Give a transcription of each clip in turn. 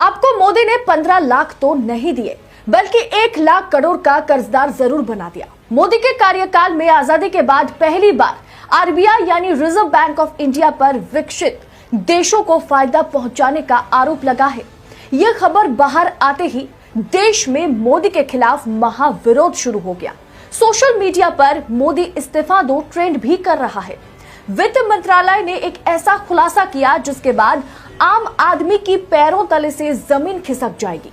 आपको मोदी ने 15 लाख तो नहीं दिए, बल्कि 1 लाख करोड़ का कर्जदार जरूर बना दिया। मोदी के कार्यकाल में आजादी के बाद पहली बार आरबीआई यानी रिजर्व बैंक ऑफ इंडिया पर विकसित देशों को फायदा पहुंचाने का आरोप लगा है। यह खबर बाहर आते ही देश में मोदी के खिलाफ महाविरोध शुरू हो गया। सोशल मीडिया पर मोदी इस्तीफा दो ट्रेंड भी कर रहा है। वित्त मंत्रालय ने एक ऐसा खुलासा किया जिसके बाद आम आदमी की पैरों तले से जमीन खिसक जाएगी।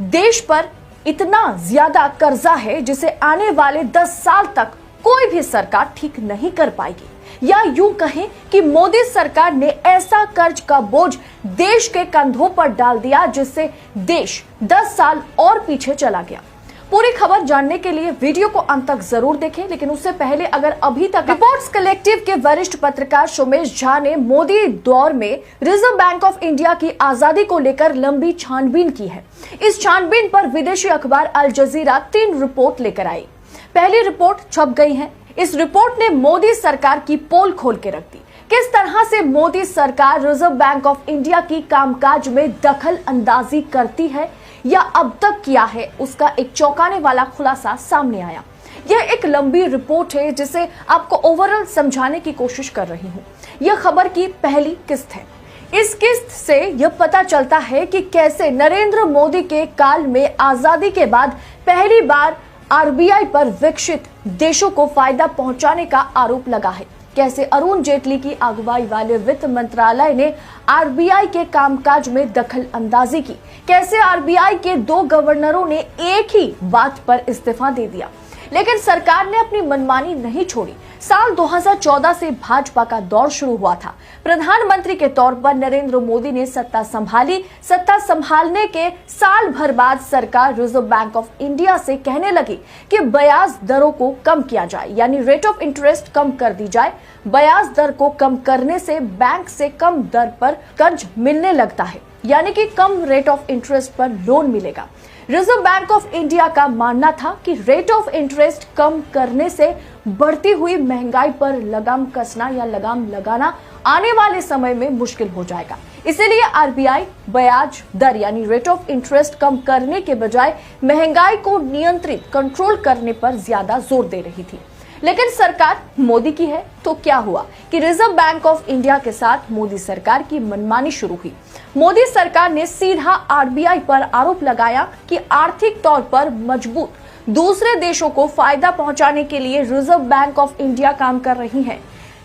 देश पर इतना ज्यादा कर्जा है जिसे आने वाले 10 साल तक कोई भी सरकार ठीक नहीं कर पाएगी। या यूं कहें कि मोदी सरकार ने ऐसा कर्ज का बोझ देश के कंधों पर डाल दिया जिससे देश 10 साल और पीछे चला गया। पूरी खबर जानने के लिए वीडियो को अंत तक जरूर देखें, लेकिन उससे पहले अगर अभी तक रिपोर्ट्स कलेक्टिव के वरिष्ठ पत्रकार सोमेश झा ने मोदी दौर में रिजर्व बैंक ऑफ इंडिया की आजादी को लेकर लंबी छानबीन की है। इस छानबीन पर विदेशी अखबार अल जजीरा 3 रिपोर्ट लेकर आई। पहली रिपोर्ट छप गई है। इस रिपोर्ट ने मोदी सरकार की पोल खोल के रख दी। किस तरह से मोदी सरकार रिजर्व बैंक ऑफ इंडिया की कामकाज में दखल अंदाजी करती है या अब तक किया है, उसका एक चौंकाने वाला खुलासा सामने आया। यह एक लंबी रिपोर्ट है जिसे आपको ओवरऑल समझाने की कोशिश कर रही हूं। यह खबर की पहली किस्त है। इस किस्त से यह पता चलता है कि कैसे नरेंद्र मोदी के काल में आजादी के बाद पहली बार आरबीआई पर विकसित देशों को फायदा पहुंचाने का आरोप लगा है। कैसे अरुण जेटली की अगुवाई वाले वित्त मंत्रालय ने आरबीआई के कामकाज में दखल अंदाजी की। कैसे आरबीआई के 2 गवर्नरों ने एक ही बात पर इस्तीफा दे दिया, लेकिन सरकार ने अपनी मनमानी नहीं छोड़ी। साल 2014 से भाजपा का दौर शुरू हुआ था। प्रधानमंत्री के तौर पर नरेंद्र मोदी ने सत्ता संभाली। सत्ता संभालने के साल भर बाद सरकार रिजर्व बैंक ऑफ इंडिया से कहने लगी कि ब्याज दरों को कम किया जाए, यानी रेट ऑफ इंटरेस्ट कम कर दी जाए। ब्याज दर को कम करने से बैंक से कम दर पर कर्ज मिलने लगता है, यानी कि कम रेट ऑफ इंटरेस्ट पर लोन मिलेगा। रिजर्व बैंक ऑफ इंडिया का मानना था कि रेट ऑफ इंटरेस्ट कम करने से बढ़ती हुई महंगाई पर लगाम कसना या लगाम लगाना आने वाले समय में मुश्किल हो जाएगा। इसीलिए आरबीआई ब्याज दर यानी रेट ऑफ इंटरेस्ट कम करने के बजाय महंगाई को नियंत्रित कंट्रोल करने पर ज्यादा जोर दे रही थी। लेकिन सरकार मोदी की है, तो क्या हुआ कि रिजर्व बैंक ऑफ इंडिया के साथ मोदी सरकार की मनमानी शुरू हुई। मोदी सरकार ने सीधा आरबीआई पर आरोप लगाया कि आर्थिक तौर पर मजबूत दूसरे देशों को फायदा पहुंचाने के लिए रिजर्व बैंक ऑफ इंडिया काम कर रही है।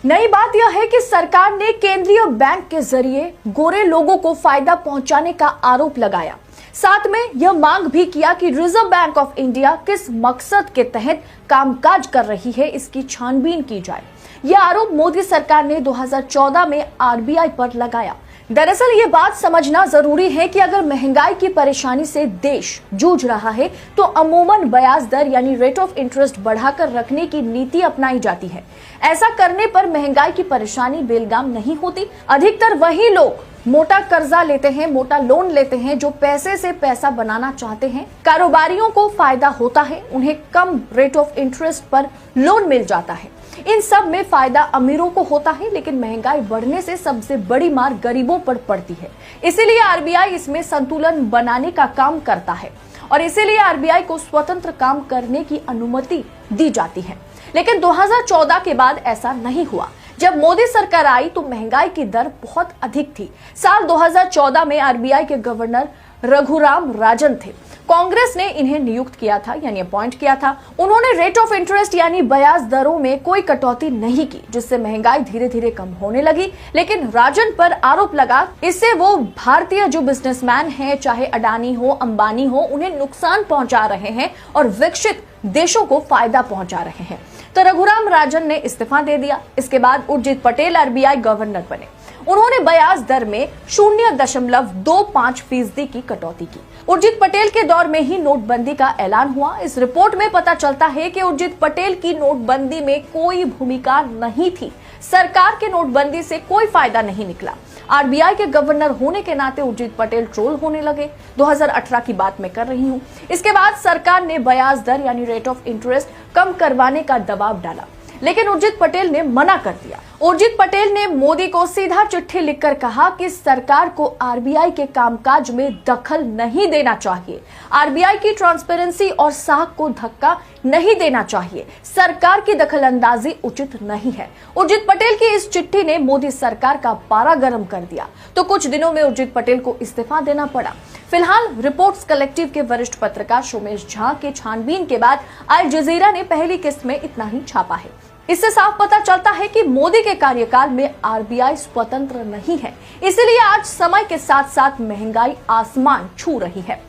नई बात यह है कि सरकार ने केंद्रीय बैंक के जरिए गोरे लोगों को फायदा पहुंचाने का आरोप लगाया। साथ में यह मांग भी किया कि रिजर्व बैंक ऑफ इंडिया किस मकसद के तहत कामकाज कर रही है, इसकी छानबीन की जाए। यह आरोप मोदी सरकार ने 2014 में आरबीआई पर लगाया। दरअसल ये बात समझना जरूरी है कि अगर महंगाई की परेशानी से देश जूझ रहा है तो अमूमन ब्याज दर यानी रेट ऑफ इंटरेस्ट बढ़ाकर रखने की नीति अपनाई जाती है। ऐसा करने पर महंगाई की परेशानी बेलगाम नहीं होती। अधिकतर वही लोग मोटा कर्जा लेते हैं, मोटा लोन लेते हैं जो पैसे से पैसा बनाना चाहते हैं। कारोबारियों को फायदा होता है, उन्हें कम रेट ऑफ इंटरेस्ट पर लोन मिल जाता है। इन सब में फायदा अमीरों को होता है, लेकिन महंगाई बढ़ने से सबसे बड़ी मार गरीबों पर पड़ती है। इसीलिए आरबीआई इसमें संतुलन बनाने का काम करता है और इसीलिए आरबीआई को स्वतंत्र काम करने की अनुमति दी जाती है। लेकिन 2014 के बाद ऐसा नहीं हुआ। जब मोदी सरकार आई तो महंगाई की दर बहुत अधिक थी। साल 2014 में आरबीआई के गवर्नर रघुराम राजन थे। कांग्रेस ने इन्हें नियुक्त किया था, यानी अपॉइंट किया था। उन्होंने रेट ऑफ इंटरेस्ट यानी ब्याज दरों में कोई कटौती नहीं की, जिससे महंगाई धीरे धीरे कम होने लगी। लेकिन राजन पर आरोप लगा, इससे वो भारतीय जो बिजनेसमैन हैं, चाहे अडानी हो, अंबानी हो, उन्हें नुकसान पहुंचा रहे हैं और विकसित देशों को फायदा पहुंचा रहे हैं। तो रघुराम राजन ने इस्तीफा दे दिया। इसके बाद उर्जित पटेल आरबीआई गवर्नर बने। उन्होंने ब्याज दर में 0.25% की कटौती की। उर्जित पटेल के दौर में ही नोटबंदी का ऐलान हुआ। इस रिपोर्ट में पता चलता है कि उर्जित पटेल की नोटबंदी में कोई भूमिका नहीं थी। सरकार के नोटबंदी से कोई फायदा नहीं निकला। आरबीआई के गवर्नर होने के नाते उर्जित पटेल ट्रोल होने लगे। 2018 की बात मैं कर रही हूं। इसके बाद सरकार ने ब्याज दर यानी रेट ऑफ इंटरेस्ट कम करवाने का दबाव डाला, लेकिन उर्जित पटेल ने मना कर दिया। उर्जित पटेल ने मोदी को सीधा चिट्ठी लिखकर कहा कि सरकार को आरबीआई के कामकाज में दखल नहीं देना चाहिए। आरबीआई की ट्रांसपेरेंसी और साख को धक्का नहीं देना चाहिए। सरकार की दखलंदाजी उचित नहीं है। उर्जित पटेल की इस चिट्ठी ने मोदी सरकार का पारा गर्म कर दिया, तो कुछ दिनों में उर्जित पटेल को इस्तीफा देना पड़ा। फिलहाल रिपोर्ट्स कलेक्टिव के वरिष्ठ पत्रकार सोमेश झा के छानबीन के बाद अल जजीरा ने पहली किस्त में इतना ही छापा है। इससे साफ पता चलता है कि मोदी के कार्यकाल में आरबीआई स्वतंत्र नहीं है, इसलिए आज समय के साथ साथ महंगाई आसमान छू रही है।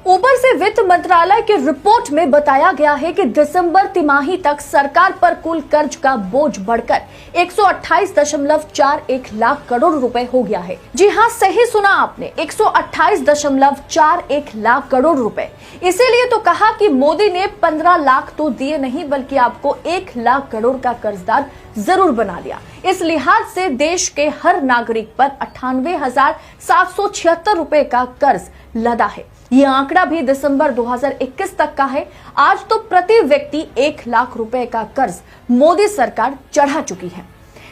ऊपर से वित्त मंत्रालय की रिपोर्ट में बताया गया है कि दिसंबर तिमाही तक सरकार पर कुल कर्ज का बोझ बढ़कर 128.41 लाख करोड़ रुपए हो गया है। जी हां, सही सुना आपने, 128.41 लाख करोड़ रुपए। इसीलिए तो कहा कि मोदी ने 15 लाख तो दिए नहीं, बल्कि आपको 1 लाख करोड़ का कर्जदार जरूर बना लिया। इस लिहाज से देश के हर नागरिक पर 98,776 रुपए का कर्ज लदा है। यह आंकड़ा भी दिसंबर 2021 तक का है। आज तो प्रति व्यक्ति 1 लाख रुपए का कर्ज मोदी सरकार चढ़ा चुकी है।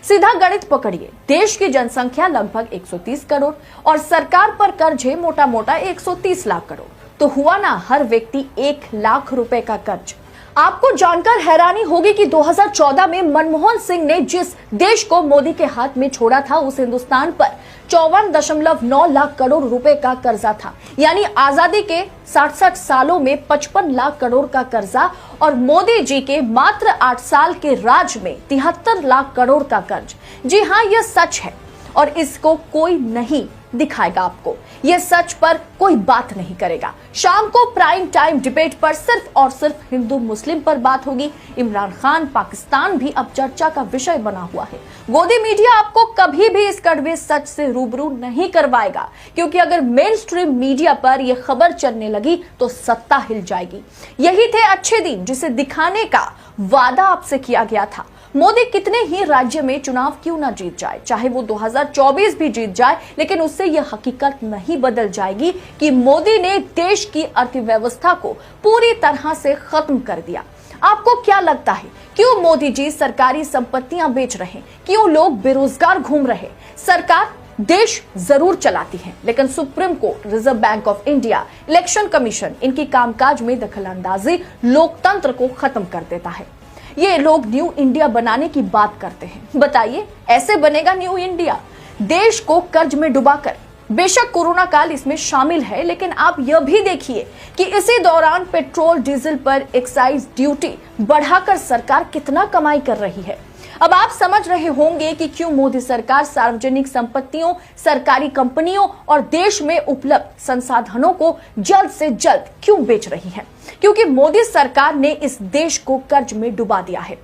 सीधा गणित पकड़िए, देश की जनसंख्या लगभग 130 करोड़ और सरकार पर कर्ज है मोटा मोटा 130 लाख करोड़, तो हुआ ना हर व्यक्ति 1 लाख रुपए का कर्ज। आपको जानकर हैरानी होगी कि 2014 में मनमोहन सिंह ने जिस देश को मोदी के हाथ में छोड़ा था, उस हिंदुस्तान पर 54.9 लाख करोड़ रुपए का कर्जा था। यानी आजादी के 67 सालों में 55 लाख करोड़ का कर्जा और मोदी जी के मात्र 8 साल के राज में 73 लाख करोड़ का कर्ज। जी हाँ, यह सच है और इसको कोई नहीं दिखाएगा आपको। यह सच पर कोई बात नहीं करेगा। शाम को प्राइम टाइम डिबेट पर सिर्फ और सिर्फ हिंदू मुस्लिम पर बात होगी। इमरान खान पाकिस्तान भी अब चर्चा का विषय बना हुआ है। गोदी मीडिया आपको कभी भी इस कड़वे सच से रूबरू नहीं करवाएगा, क्योंकि अगर मेन स्ट्रीम मीडिया पर यह खबर चलने लगी तो सत्ता हिल जाएगी। यही थे अच्छे दिन जिसे दिखाने का वादा आपसे किया गया था। मोदी कितने ही राज्य में चुनाव क्यों ना जीत जाए, चाहे वो 2024 भी जीत जाए, लेकिन उससे यह हकीकत नहीं बदल जाएगी कि मोदी ने देश की अर्थव्यवस्था को पूरी तरह से खत्म कर दिया। आपको क्या लगता है, क्यों मोदी जी सरकारी संपत्तियां बेच रहे, क्यों लोग बेरोजगार घूम रहे? सरकार देश जरूर चलाती है, लेकिन supreme court, reserve bank of India, election commission, इनकी कामकाज में दखलंदाजी लोकतंत्र को खत्म कर देता है। ये लोग न्यू इंडिया बनाने की बात करते हैं। बताइए, ऐसे बनेगा न्यू इंडिया? देश को कर्ज में डुबाकर। बेशक कोरोना काल इसमें शामिल है, लेकिन आप यह भी देखिए कि इसी दौरान पेट्रोल डीजल पर एक्साइज ड्यूटी बढ़ाकर सरकार कितना कमाई कर रही है। अब आप समझ रहे होंगे कि क्यों मोदी सरकार सार्वजनिक संपत्तियों, सरकारी कंपनियों और देश में उपलब्ध संसाधनों को जल्द से जल्द क्यों बेच रही है। क्योंकि मोदी सरकार ने इस देश को कर्ज में डुबा दिया है।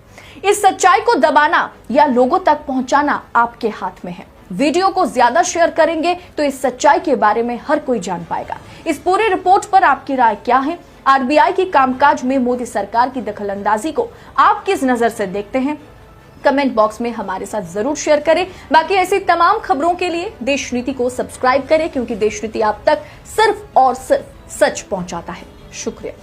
इस सच्चाई को दबाना या लोगों तक पहुंचाना आपके हाथ में है। वीडियो को ज्यादा शेयर करेंगे तो इस सच्चाई के बारे में हर कोई जान पाएगा। इस पूरी रिपोर्ट पर आपकी राय क्या है? आरबीआई की कामकाज में मोदी सरकार की दखलंदाजी को आप किस नजर से देखते हैं? कमेंट बॉक्स में हमारे साथ जरूर शेयर करें। बाकी ऐसी तमाम खबरों के लिए देश नीति को सब्सक्राइब करें, क्योंकि देश नीति आप तक सिर्फ और सिर्फ सच पहुंचाता है। शुक्रिया।